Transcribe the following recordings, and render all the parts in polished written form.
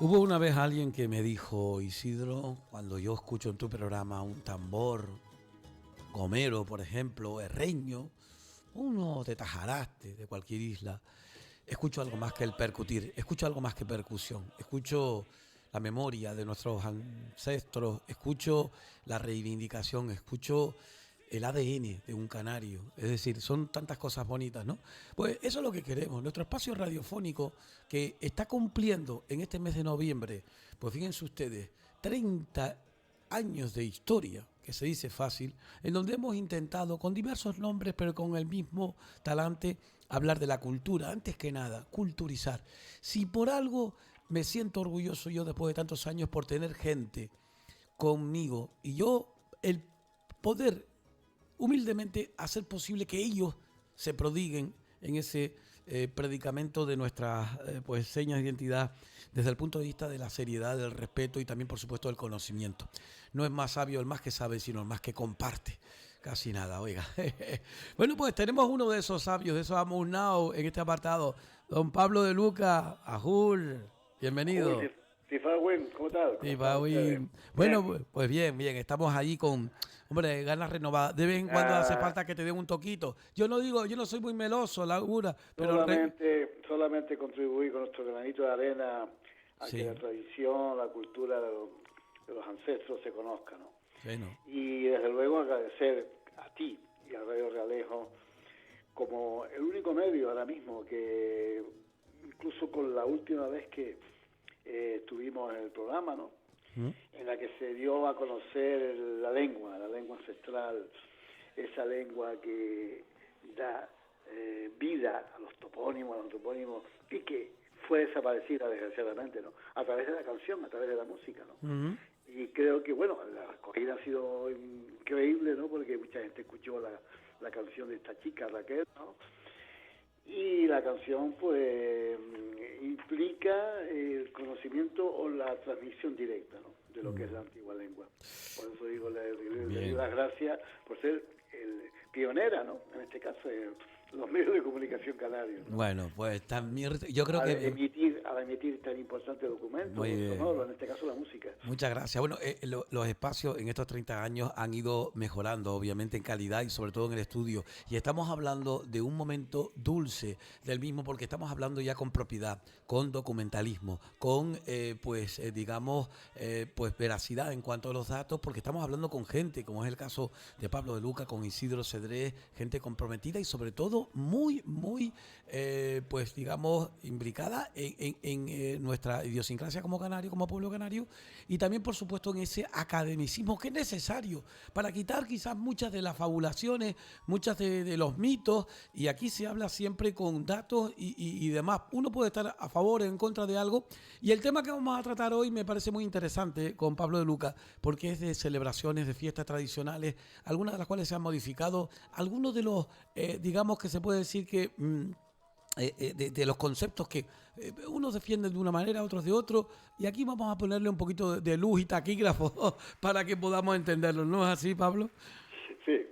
Hubo una vez alguien que me dijo, Isidro, cuando yo escucho en tu programa un tambor, gomero, por ejemplo, herreño, uno de Tajaraste, de cualquier isla, escucho algo más que el percutir, escucho algo más que percusión, escucho la memoria de nuestros ancestros, escucho la reivindicación, escucho el ADN de un canario. Es decir, son tantas cosas bonitas, ¿no? Pues eso es lo que queremos. Nuestro espacio radiofónico que está cumpliendo en este mes de noviembre, pues fíjense ustedes, 30 años de historia, que se dice fácil, en donde hemos intentado, con diversos nombres, pero con el mismo talante, hablar de la cultura, antes que nada, culturizar. Si por algo me siento orgulloso yo después de tantos años por tener gente conmigo y yo el poder humildemente hacer posible que ellos se prodiguen en ese predicamento de nuestras pues señas de identidad desde el punto de vista de la seriedad, del respeto y también por supuesto del conocimiento. No es más sabio el más que sabe, sino el más que comparte. Casi nada, oiga. Bueno, pues tenemos uno de esos sabios, de esos amunaos en este apartado. Don Pablo de Luca, Ajul, bienvenido. Uy, Tifagüen, ¿cómo tal? ¿Cómo Sí, están ustedes? bueno, Bien. pues bien, bien, estamos ahí con, hombre, ganas renovadas. De vez en cuando hace Ah, falta que te den un toquito. Yo no digo, yo no soy muy meloso, Laura, pero solamente contribuir con nuestro granito de arena a que la sí, tradición, la cultura de los ancestros se conozca, ¿no? bueno, Y desde luego agradecer a ti y a Radio Realejo como el único medio ahora mismo que, incluso con la última vez que tuvimos el programa, ¿no? ¿Mm? En la que se dio a conocer la lengua ancestral, esa lengua que da vida a los topónimos, y que fue desaparecida desgraciadamente, ¿no? A través de la canción, a través de la música, ¿no? ¿Mm? Y creo que, bueno, la acogida ha sido increíble, ¿no? Porque mucha gente escuchó la canción de esta chica, Raquel, ¿no? Y la canción, pues, implica el conocimiento o la transmisión directa, ¿no?, de lo que es la antigua lengua. Por eso digo, le doy Bien. las gracias por ser pionera, ¿no?, en este caso, los medios de comunicación canarios, ¿no?, Bueno, pues también yo creo al que emitir tan importante muy documento sonoro, bien. en este caso la música. Muchas gracias. Bueno, los espacios en estos 30 años han ido mejorando, obviamente, en calidad y sobre todo en el estudio. Y estamos hablando de un momento dulce del mismo, porque estamos hablando ya con propiedad, con documentalismo, con, digamos, pues veracidad en cuanto a los datos, porque estamos hablando con gente, como es el caso de Pablo de Luca, con Isidro Cedrés, gente comprometida y sobre todo muy, muy, pues digamos, imbricada en nuestra idiosincrasia como canario, como pueblo canario, y también por supuesto en ese academicismo que es necesario para quitar quizás muchas de las fabulaciones, muchas de los mitos, y aquí se habla siempre con datos y demás. Uno puede estar a favor o en contra de algo, y el tema que vamos a tratar hoy me parece muy interesante con Pablo de Luca, porque es de celebraciones, de fiestas tradicionales, algunas de las cuales se han modificado, algunos de los, digamos que se puede decir que de los conceptos que unos defienden de una manera, otros de otro, y aquí vamos a ponerle un poquito de luz y taquígrafo para que podamos entenderlo, ¿no es así, Pablo? Sí,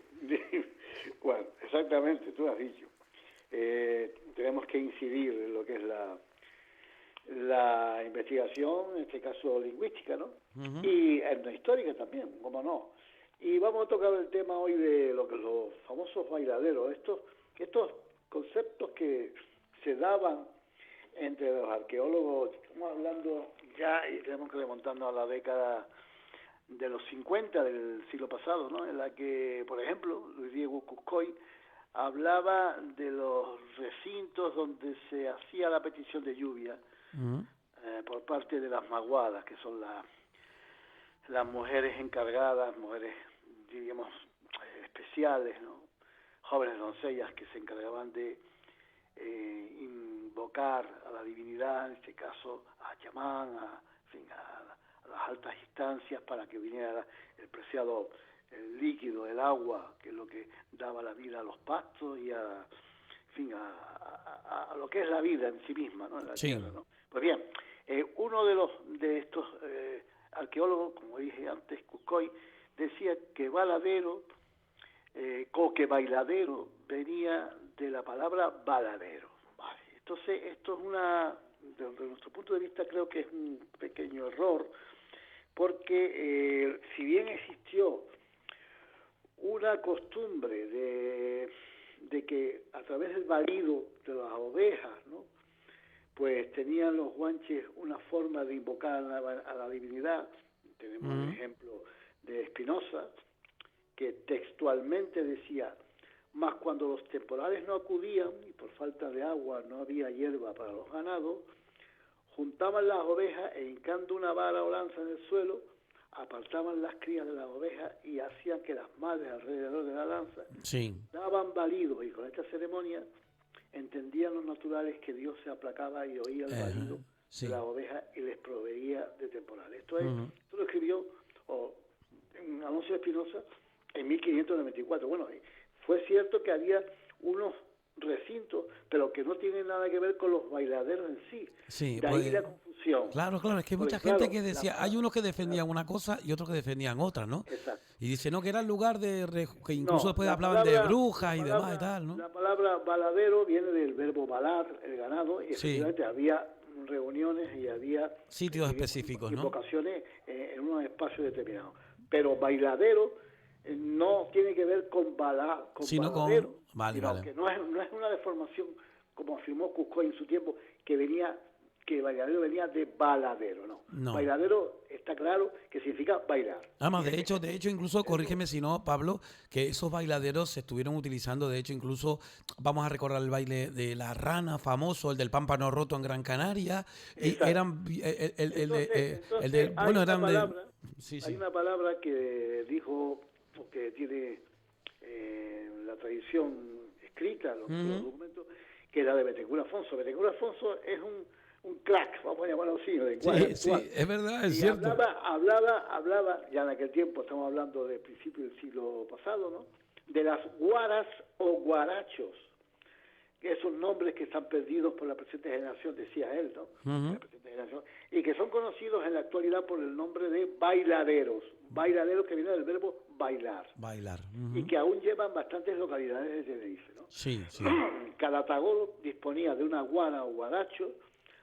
bueno, exactamente, tú has dicho. Tenemos que incidir en lo que es la investigación, en este caso lingüística, ¿no? Uh-huh. Y etnohistórica también, cómo no. Y vamos a tocar el tema hoy de lo que los famosos bailaderos, estos conceptos que se daban entre los arqueólogos. Estamos hablando ya, y tenemos que remontarnos a la década de los 50 del siglo pasado, ¿no?, en la que, por ejemplo, Luis Diego Cuscoy hablaba de los recintos donde se hacía la petición de lluvia Uh-huh. por parte de las maguadas, que son las mujeres encargadas, mujeres, diríamos, especiales, ¿no?, jóvenes doncellas que se encargaban de invocar a la divinidad, en este caso a chamán, a las altas instancias, para que viniera el preciado el líquido, el agua, que es lo que daba la vida a los pastos y a lo que es la vida en sí misma, ¿no?, en la Sí. tierra, ¿no? Pues bien, uno de estos arqueólogos, como dije antes, Cuscoy, decía que baladero, que bailadero venía de la palabra baladero. Vale. Entonces, esto es una desde nuestro punto de vista creo que es un pequeño error, porque si bien existió una costumbre de que a través del balido de las ovejas, ¿no?, pues tenían los guanches una forma de invocar a la divinidad. Tenemos el ejemplo de Spinoza, que textualmente decía: mas cuando los temporales no acudían y por falta de agua no había hierba para los ganados, juntaban las ovejas e hincando una vara o lanza en el suelo, apartaban las crías de las ovejas y hacían que las madres alrededor de la lanza daban balidos, y con esta ceremonia entendían los naturales que Dios se aplacaba y oía el balido de las ovejas y les proveía de temporales. Esto lo escribió Alonso de Espinosa en 1594. Bueno, fue cierto que había unos recintos, pero que no tienen nada que ver con los bailaderos en sí. Sí, de ahí la confusión. Claro, es que hay mucha gente que decía, hay unos que defendían una cosa y otros que defendían otra, ¿no? Exacto. Y dice, no, que era el lugar que incluso después hablaban de brujas y demás y tal, ¿no? La palabra baladero viene del verbo balar, el ganado, y efectivamente había reuniones y había sitios específicos, ¿no? Invocaciones en unos espacios determinados. Pero bailadero no tiene que ver con baladero, sino que no es una deformación, como afirmó Cuscoy en su tiempo, que bailadero venía de baladero, no. Bailadero está claro que significa bailar. Además, de hecho, incluso, corrígeme si no, Pablo, que esos bailaderos se estuvieron utilizando, de hecho, incluso vamos a recordar el baile de la rana famoso, el del pámpano roto en Gran Canaria, y eran hay una palabra que dijo, que tiene la tradición escrita, los documentos, que era de Betancourt Afonso. Betancourt Afonso es un crack, vamos a llamarlo así. Sí, es verdad, es cierto. Hablaba, ya en aquel tiempo, estamos hablando del principio del siglo pasado, ¿no?, de las guaras o guarachos, que esos nombres que están perdidos por la presente generación, decía él, ¿no? La presente generación, y que son conocidos en la actualidad por el nombre de bailaderos que viene del verbo bailar. Y que aún llevan bastantes localidades de Tenerife, ¿no? Sí. Cada tagoro disponía de una guara o guaracho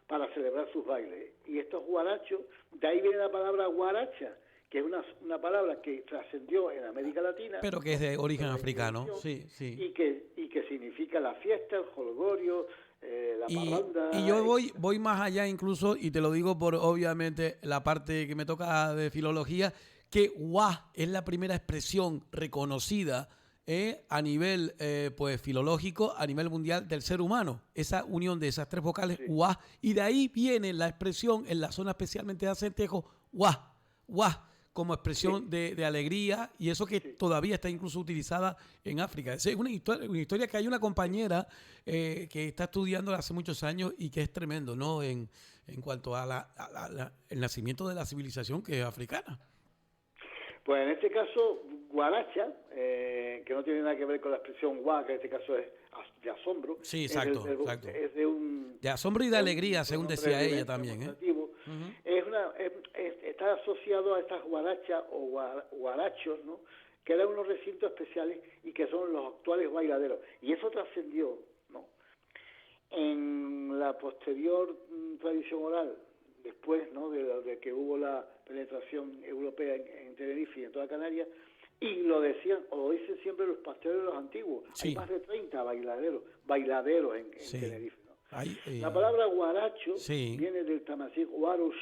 para celebrar sus bailes. Y estos guarachos, de ahí viene la palabra guaracha, que es una palabra que trascendió en América Latina. Pero que es de origen africano, sí. Y que significa la fiesta, el jolgorio, la parranda. Y yo voy más allá incluso, y te lo digo por, obviamente, la parte que me toca de filología, que wa es la primera expresión reconocida a nivel pues filológico, a nivel mundial del ser humano. Esa unión de esas tres vocales, wa, y de ahí viene la expresión en la zona especialmente de Acentejo, wa, como expresión de alegría, y eso que todavía está incluso utilizada en África. Es una historia que hay una compañera que está estudiando hace muchos años y que es tremendo, ¿no?, en cuanto a el nacimiento de la civilización que es africana. Pues en este caso, guaracha, que no tiene nada que ver con la expresión gua, que en este caso es de asombro. Sí, exacto. Es de asombro y de alegría, según decía ella también. Está asociado a estas guarachas o guarachos, ¿no?, que eran unos recintos especiales y que son los actuales bailaderos. Y eso trascendió, ¿no?, en la posterior tradición oral, después, ¿no?, de que hubo la penetración europea en Tenerife y en toda Canarias, y lo decían, o lo dicen siempre los pasteleros antiguos. Hay más de 30 bailaderos en Tenerife, ¿no? La palabra guaracho viene del tamasí guarush,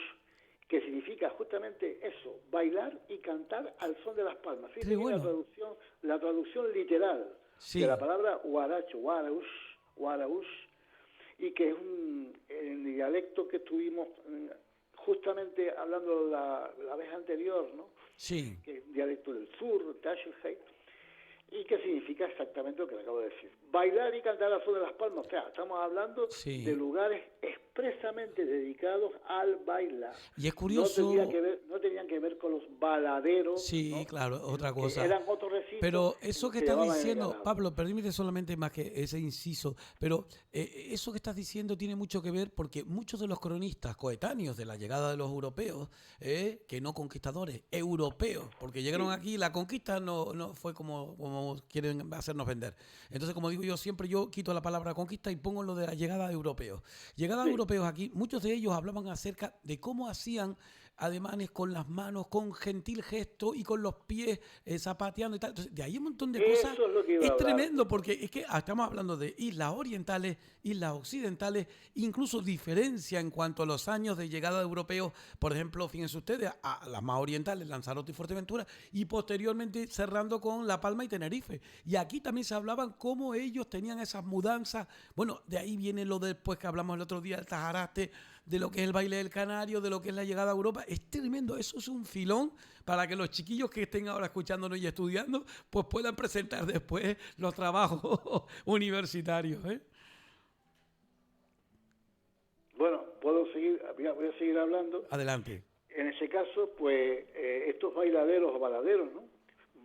que significa justamente eso, bailar y cantar al son de las palmas. Fíjate la traducción literal de la palabra guaracho, guaraush, y que es el dialecto que estuvimos justamente hablando la vez anterior, ¿no? Sí. Que es un dialecto del sur, Tashelheit, y que significa exactamente lo que le acabo de decir. Bailar y cantar al son de las palmas. O sea, estamos hablando de lugares expresamente dedicados al bailar. Y es curioso... No tenían que ver con los baladeros. Sí, ¿no? Claro, otra cosa. Eran otros recintos. Pero eso que estás diciendo, Pablo, permíteme solamente más que ese inciso, pero eso que estás diciendo tiene mucho que ver porque muchos de los cronistas coetáneos de la llegada de los europeos, que no conquistadores, europeos, porque llegaron aquí, la conquista no fue como quieren hacernos vender. Entonces, como digo yo siempre, yo quito la palabra conquista y pongo lo de la llegada de europeos. Llegada de europeos europeos aquí, muchos de ellos hablaban acerca de cómo hacían ademanes con las manos, con gentil gesto y con los pies zapateando y tal. Entonces, de ahí un montón de cosas. Eso es lo que iba a Es hablar. tremendo porque es que estamos hablando de islas orientales, islas occidentales, incluso diferencia en cuanto a los años de llegada de europeos. Por ejemplo, fíjense ustedes, a las más orientales, Lanzarote y Fuerteventura, y posteriormente cerrando con La Palma y Tenerife. Y aquí también se hablaban cómo ellos tenían esas mudanzas. Bueno, de ahí viene lo después que hablamos el otro día, el tajaraste, de lo que es el baile del canario, de lo que es la llegada a Europa. Es tremendo, eso es un filón para que los chiquillos que estén ahora escuchándonos y estudiando, pues puedan presentar después los trabajos universitarios, ¿eh? Bueno, puedo seguir, voy a seguir hablando. Adelante. En ese caso, pues, estos bailaderos o baladeros, ¿no?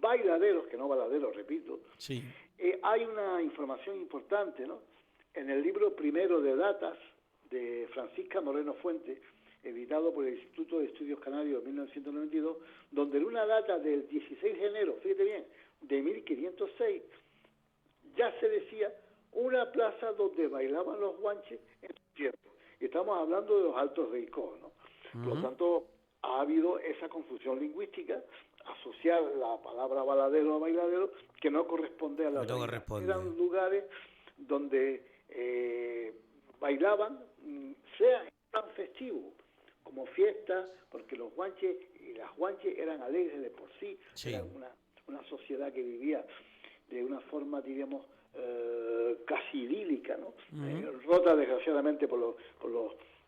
Bailaderos, que no baladeros, repito. Sí. Hay una información importante, ¿no? En el libro primero de datas de Francisca Moreno Fuentes, editado por el Instituto de Estudios Canarios en 1992, donde en una data del 16 de enero, fíjate bien, de 1506, ya se decía una plaza donde bailaban los guanches en su tiempo. Y estamos hablando de los Altos de Icó, ¿no? Por lo tanto, ha habido esa confusión lingüística, asociar la palabra baladero a bailadero, que no corresponde a la realidad. Corresponde. Eran lugares donde bailaban, sea tan festivo como fiesta, porque los guanches y las guanches eran alegres de por sí, Sí. eran una sociedad que vivía de una forma, diríamos, casi idílica, ¿no? Rota desgraciadamente por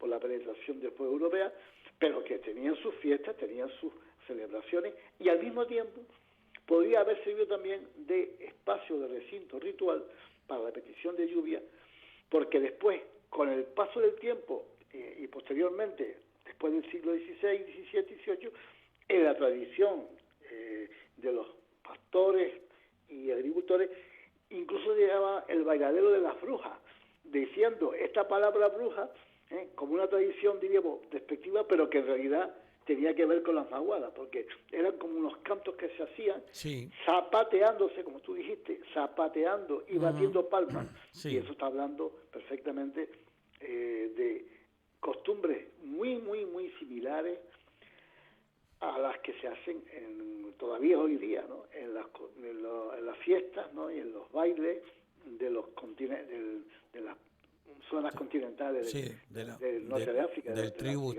la penetración después europea, pero que tenían sus fiestas, tenían sus celebraciones, y al mismo tiempo podría haber servido también de espacio de recinto ritual para la petición de lluvia, porque después, con el paso del tiempo y posteriormente, después del siglo XVI, XVII, XVIII, en la tradición de los pastores y agricultores, incluso llegaba el bailadero de las brujas, diciendo esta palabra bruja como una tradición, diríamos, despectiva, pero que en realidad tenía que ver con las maguadas, porque eran como unos cantos que se hacían, Sí. zapateándose, como tú dijiste, zapateando y batiendo palmas. Sí. Y eso está hablando perfectamente de costumbres muy, muy, muy similares a las que se hacen todavía hoy día, ¿no? En las fiestas, ¿no? Y en los bailes de los continentes, de las zonas continentales del norte de África, tribus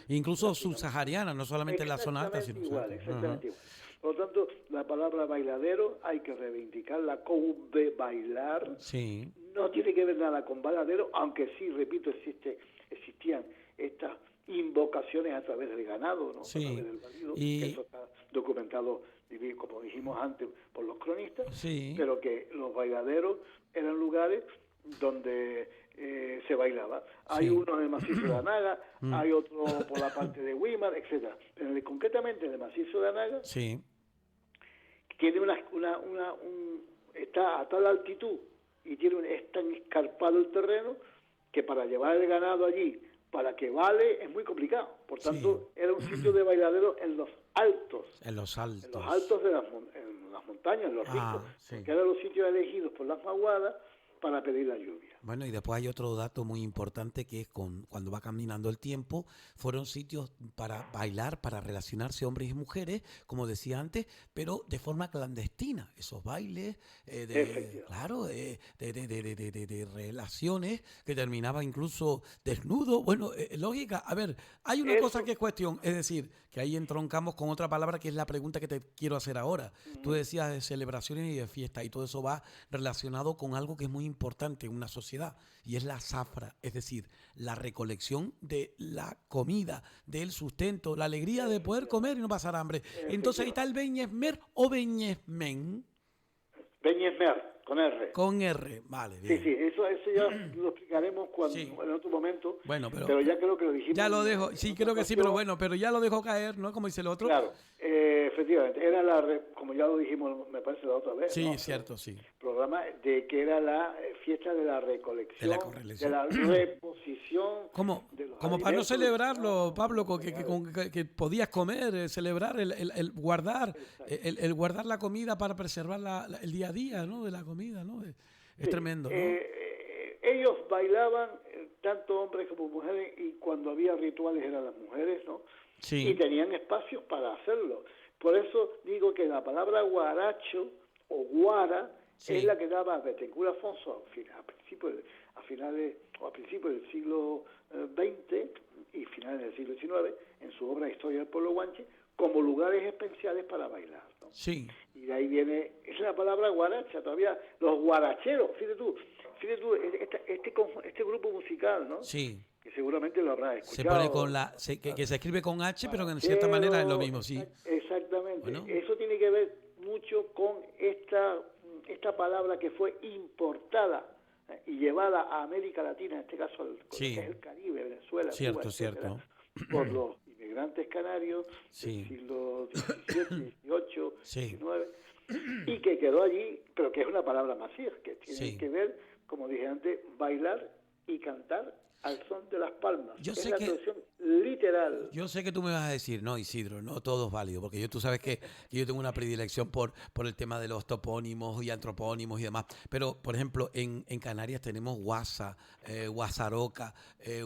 incluso subsaharianas, no solamente en la zona alta, sino exactamente igual. Por lo tanto, la palabra bailadero hay que reivindicarla como bailar. Sí. No tiene que ver nada con baladero, aunque sí, repito, existían estas invocaciones a través del ganado, ¿no? Sí. A través del balido, Y que eso está documentado, como dijimos antes, por los cronistas, sí. pero que los bailaderos eran lugares donde se bailaba. Hay Sí. uno en el macizo de Anaga, hay otro por la parte de Weimar, etcétera. Pero concretamente en el macizo de Anaga Sí. tiene está a tal altitud y es tan escarpado el terreno que para llevar el ganado allí, para que vale, es muy complicado. Por tanto, era un sitio de bailadero en los altos. En los altos. En los altos de en las montañas, en los ricos, sí. que eran los sitios elegidos por las maguadas para pedir la lluvia. Bueno, y después hay otro dato muy importante que es cuando va caminando el tiempo, fueron sitios para bailar, para relacionarse hombres y mujeres, como decía antes, pero de forma clandestina. Esos bailes, claro, de relaciones que terminaba incluso desnudo. Bueno, lógica. A ver, hay una cosa que es cuestión, es decir, que ahí entroncamos con otra palabra que es la pregunta que te quiero hacer ahora. Tú decías de celebraciones y de fiestas y todo eso va relacionado con algo que es muy importante en una sociedad y es la zafra, es decir, la recolección de la comida, del sustento, la alegría de poder comer y no pasar hambre. Entonces ahí está el beñesmer o beñesmen. Beñesmer, con R. Con R, vale, bien. Sí, eso ya lo explicaremos en otro momento. Bueno, pero ya creo que lo dijimos. Ya lo dejo, sí, creo que sí, pero bueno, pero ya lo dejo caer, ¿no? Como dice el otro. Claro, efectivamente, era como ya lo dijimos, me parece la otra vez. Sí, ¿no? cierto, sí. Programa de que era la fiesta de la recolección, de la reposición. Como para no celebrarlo, Pablo, que podías comer, celebrar el guardar, el guardar la comida para preservar el día a día, ¿no? De la comida, ¿no? Es tremendo, ¿no? Ellos bailaban tanto hombres como mujeres, y cuando había rituales eran las mujeres, ¿no? Sí. Y tenían espacios para hacerlo. Por eso digo que la palabra guaracho o guara Sí. es la que daba Betancur Afonso a principios del siglo XX y finales del siglo XIX, en su obra Historia del Pueblo Guanche, como lugares especiales para bailar, ¿no? Sí. Y de ahí viene, es la palabra guaracha, todavía los guaracheros, fíjate tú, este grupo musical, ¿no? Sí. Que seguramente lo habrás Se escuchado. pone con que se escribe con H, pero que en cierta manera es lo mismo, sí. Exactamente. Bueno. Eso tiene que ver mucho con esta palabra que fue importada y llevada a América Latina, en este caso Sí. que es el Caribe, Venezuela, Cierto, Cuba, etcétera, cierto. por los inmigrantes canarios Sí. del siglo XVII, XVIII, Sí. XIX, y que quedó allí, pero que es una palabra masir, que tiene Sí. que ver, como dije antes, bailar y cantar al son de las palmas. Yo Es sé la que- traducción literal. Yo sé que tú me vas a decir, no, Isidro, no todo es válido, porque tú sabes que yo tengo una predilección por el tema de los topónimos y antropónimos y demás. Pero, por ejemplo, en Canarias tenemos Guasa, Guasaroca, Sí,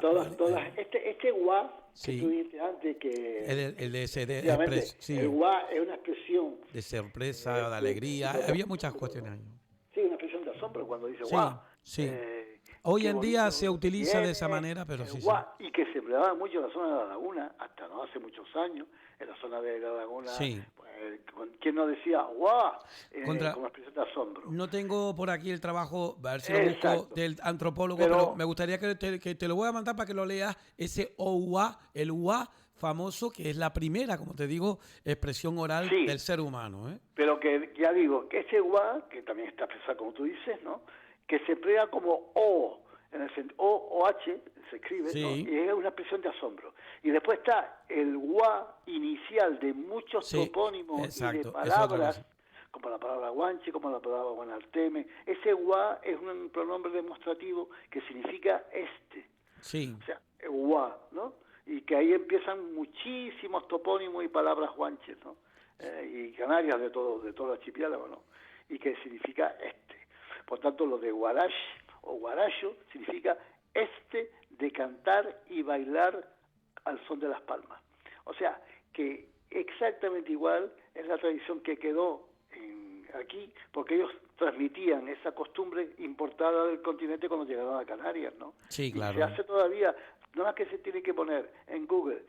todas. Este guá que sí. tú dijiste antes, que el de ese de efectivamente, sí, el guá es una expresión de sorpresa, de de- alegría. de- Había muchas cuestiones ahí. sí, una expresión de asombro cuando dice Sí, guá. sí. Hoy Qué en día bonito se utiliza de viene esa manera, pero el sí, sí. guá, y que se empleaba mucho en la zona de la laguna, hasta no hace muchos años, en la zona de la laguna, Sí. pues, ¿quién no decía guá? Contra- Como expresión de asombro. No tengo por aquí el trabajo, a ver si lo busco, Exacto. del antropólogo, Pero- pero me gustaría que te lo voy a mandar para que lo leas, ese OUA, el UA famoso, que es la primera, como te digo, expresión oral Sí. del ser humano, ¿eh? Pero que ya digo, que ese guá, que también está expresado como tú dices, ¿no? Que se emplea como O, en el O o H, se escribe, Sí. ¿no? Y es una expresión de asombro. Y después está el guá inicial de muchos Sí, topónimos y exacto, de es otra palabras, cosa. como la palabra guanche, como la palabra guanarteme. Ese guá es un pronombre demostrativo que significa este. Sí, O sea, guá, ¿no? Y que ahí empiezan muchísimos topónimos y palabras guanches, ¿no? Y Canarias de todo el archipiélago, ¿no? Y que significa este. Por tanto, lo de guarash o guaracho significa este de cantar y bailar al son de las palmas. O sea, que exactamente igual es la tradición que quedó aquí, porque ellos transmitían esa costumbre importada del continente cuando llegaron a Canarias, ¿no? sí, claro. Y se hace todavía, nada más que se tiene que poner en Google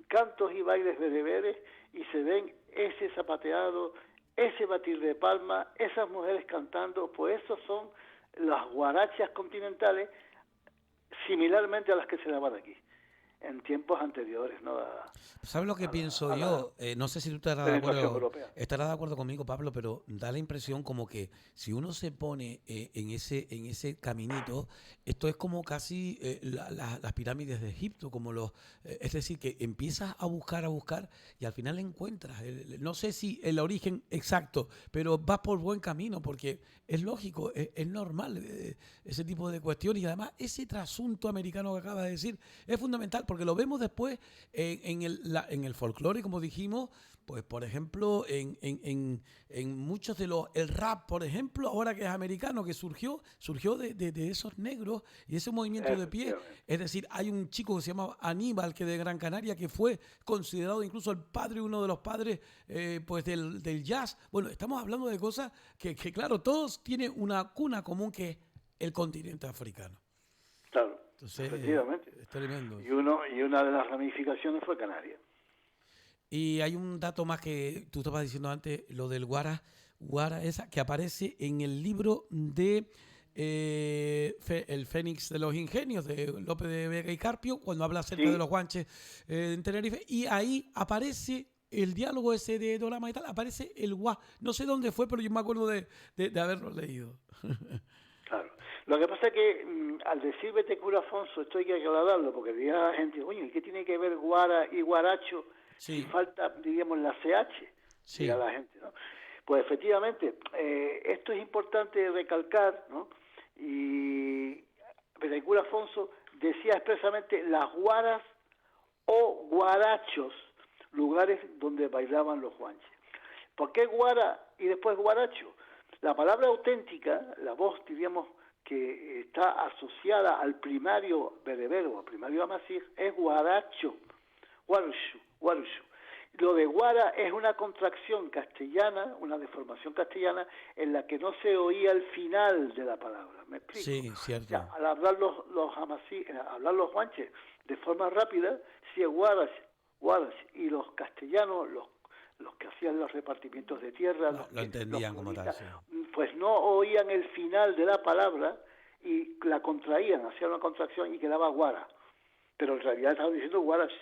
cantos y bailes bereberes y se ven ese zapateado, ese batir de palma, esas mujeres cantando, pues esos son las guarachas continentales, similarmente a las que se daban aquí en tiempos anteriores, ¿no? ¿Sabes lo que pienso yo? No sé si tú estarás de acuerdo conmigo, Pablo, pero da la impresión como que si uno se pone en ese caminito, esto es como casi las pirámides de Egipto, como es decir, que empiezas a buscar y al final encuentras, no sé si el origen exacto, pero vas por buen camino, porque es lógico, es normal ese tipo de cuestiones, y además ese trasunto americano que acabas de decir es fundamental, porque lo vemos después en el folclore, como dijimos, pues por ejemplo, en muchos de el rap, por ejemplo, ahora que es americano, que surgió de esos negros y ese movimiento de pie. Es decir, hay un chico que se llama Aníbal, que de Gran Canaria, que fue considerado incluso el padre, uno de los padres pues del jazz. Bueno, estamos hablando de cosas que claro, todos tienen una cuna común, que es el continente africano. Claro. Entonces, efectivamente. Es tremendo. Y una de las ramificaciones fue Canarias. Y hay un dato más que tú estabas diciendo antes, lo del guara esa, que aparece en el libro de El Fénix de los Ingenios, de Lope de Vega y Carpio, cuando habla acerca de los guanches en Tenerife, y ahí aparece el diálogo ese de Dorama y tal, aparece el guá. No sé dónde fue, pero yo me acuerdo de haberlo leído. Claro. Lo que pasa es que al decir Betancur Afonso, esto hay que aclararlo, porque diría la gente, oye, ¿y qué tiene que ver guara y guaracho si falta, diríamos, la CH? Sí. Dirá la gente, ¿no? Pues efectivamente, esto es importante recalcar, ¿no? Y Betancur Afonso decía expresamente las guaras o guarachos, lugares donde bailaban los guanches. ¿Por qué guara y después guaracho? La palabra auténtica, la voz, diríamos, que está asociada al primario berebero, al primario amazigh, es guaracho, guarushu. Lo de guara es una contracción castellana, una deformación castellana, en la que no se oía el final de la palabra. ¿Me explico? Sí, cierto. O sea, al hablar los amazigh, hablar los guanches de forma rápida, si es guarash, y los castellanos, los que hacían los repartimientos de tierra, Lo entendían como tal, sí. pues no oían el final de la palabra y la contraían, hacían una contracción y quedaba guara. Pero en realidad estaban diciendo guarash.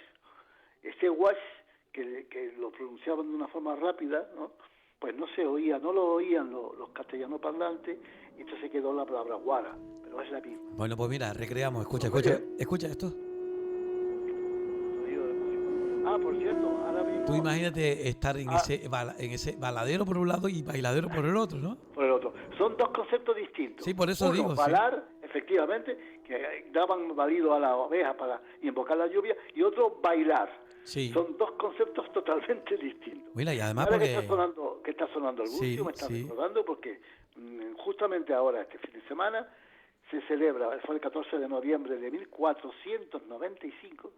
Este wash, que lo pronunciaban de una forma rápida, ¿no? Pues no se oía, no lo oían los castellanos parlantes, y entonces quedó la palabra guara, pero es la misma. Bueno, pues mira, recreamos, escucha esto. Por cierto, ahora mismo... Tú imagínate estar en ese baladero por un lado y bailadero por el otro, ¿no? Por el otro. Son dos conceptos distintos. Sí, por eso Uno, digo. balar, sí, efectivamente, que daban balido a la oveja para invocar la lluvia, y otro, bailar. Sí. Son dos conceptos totalmente distintos. Mira, y además ahora porque... que está sonando el bucio, sí, me está sí. recordando, porque justamente ahora, este fin de semana, se celebra, fue el 14 de noviembre de 1495,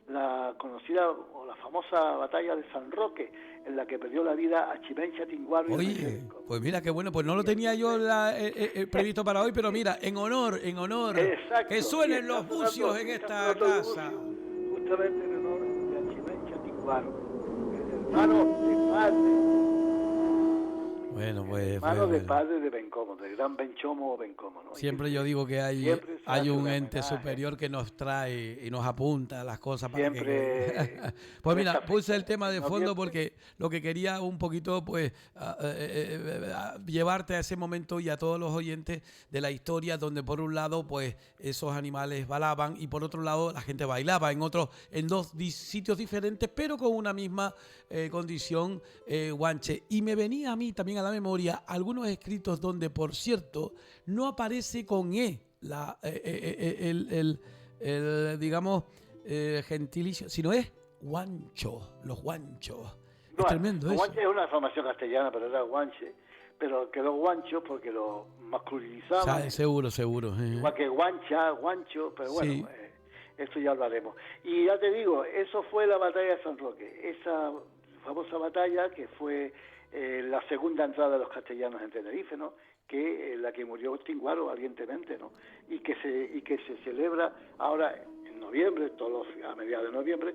la conocida o la famosa batalla de San Roque, en la que perdió la vida a Chimencha Tinguaro. Oye, pues mira qué bueno, pues no lo tenía yo previsto para hoy, pero mira, en honor, exacto, que suenen los bucios en esta casa. Justamente en honor de Chimencha Tinguaro, el hermano de padre. Bueno, pues... hermano de padre de Bencomo, del gran Benchomo Bencomo, ¿no? Siempre yo digo que hay un ente superior que nos trae y nos apunta las cosas para que... Pues mira, puse el tema de fondo porque lo que quería un poquito, pues, llevarte a ese momento y a todos los oyentes de la historia, donde por un lado, pues, esos animales balaban y por otro lado la gente bailaba en dos sitios diferentes, pero con una misma condición guanche. Y me venía a mí también a la memoria algunos escritos donde, por cierto, no aparece con digamos, gentilicio, sino es guancho, los guanchos. No, es tremendo eso. Guanche es una formación castellana, pero era guanche, pero quedó guancho porque lo masculinizaban. Seguro. Igual que guancha, guancho, pero bueno, sí. Esto ya hablaremos. Y ya te digo, eso fue la batalla de San Roque, esa famosa batalla que fue la segunda entrada de los castellanos en Tenerife, ¿no? Que la que murió Tinguaro valientemente, ¿no? Y que se celebra ahora en noviembre, a mediados de noviembre,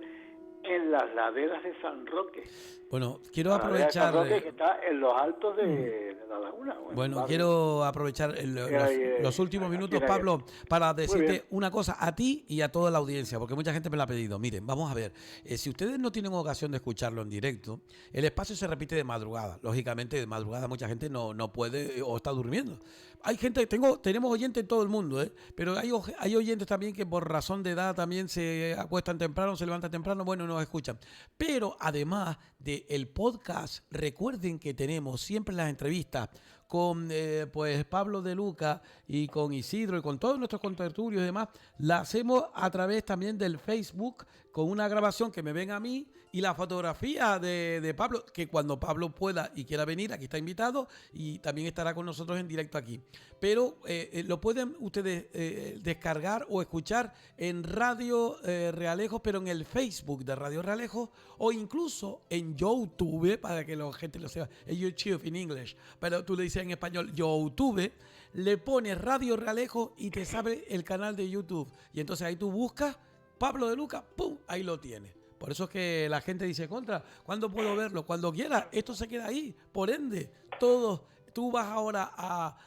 en las laderas de San Roque. Bueno, quiero aprovechar... San Roque, que está en los altos de la laguna. Bueno, quiero aprovechar los últimos minutos, Pablo, para decirte una cosa a ti y a toda la audiencia, porque mucha gente me la ha pedido. Miren, vamos a ver, si ustedes no tienen ocasión de escucharlo en directo, el espacio se repite de madrugada. Lógicamente, de madrugada mucha gente no puede o está durmiendo. Hay gente, tenemos oyentes en todo el mundo, pero hay oyentes también que por razón de edad también se acuestan temprano, se levantan temprano, bueno, nos escuchan. Pero además del podcast, recuerden que tenemos siempre las entrevistas con pues Pablo de Luca y con Isidro y con todos nuestros contertulios y demás, la hacemos a través también del Facebook con una grabación que me ven a mí y la fotografía de Pablo, que cuando Pablo pueda y quiera venir, aquí está invitado y también estará con nosotros en directo aquí. Pero lo pueden ustedes descargar o escuchar en Radio Realejos, pero en el Facebook de Radio Realejos o incluso en YouTube, para que la gente lo sepa, en YouTube en inglés, pero tú le dices en español YouTube, le pones Radio Realejos y te sale el canal de YouTube. Y entonces ahí tú buscas Pablo de Luca, ¡pum! Ahí lo tienes. Por eso es que la gente dice, contra, ¿cuándo puedo verlo? Cuando quiera, esto se queda ahí. Por ende, todos, tú vas ahora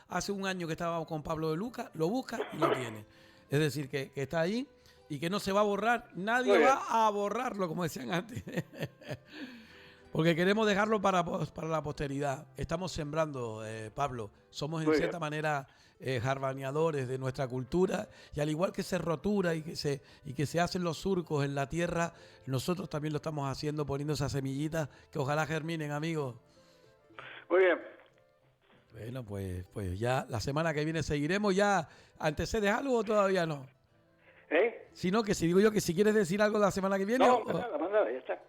hace un año que estábamos con Pablo de Luca, lo buscas y lo tienes. Es decir, que está ahí y que no se va a borrar. Nadie va a borrarlo, como decían antes. Porque queremos dejarlo para la posteridad. Estamos sembrando, Pablo. Somos en cierta manera jarbaneadores de nuestra cultura, y al igual que se rotura y que se hacen los surcos en la tierra, nosotros también lo estamos haciendo, poniendo esas semillitas que ojalá germinen, amigos. Muy bien. Bueno, pues ya la semana que viene seguiremos. ¿Ya antecedes algo o todavía no? Sino que si digo yo que si quieres decir algo la semana que viene. No, nada, ya está.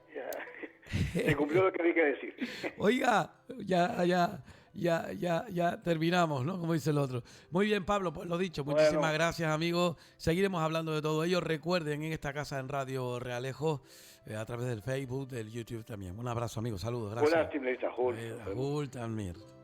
Se cumplió lo que había que decir. Oiga, ya ya terminamos, ¿no? Como dice el otro. Muy bien, Pablo, pues lo dicho, muchísimas gracias, amigos. Seguiremos hablando de todo ello. Recuerden, en esta casa en Radio Realejo, a través del Facebook, del YouTube también. Un abrazo, amigos. Saludos, gracias. Buenas, Timlita, Ajul también.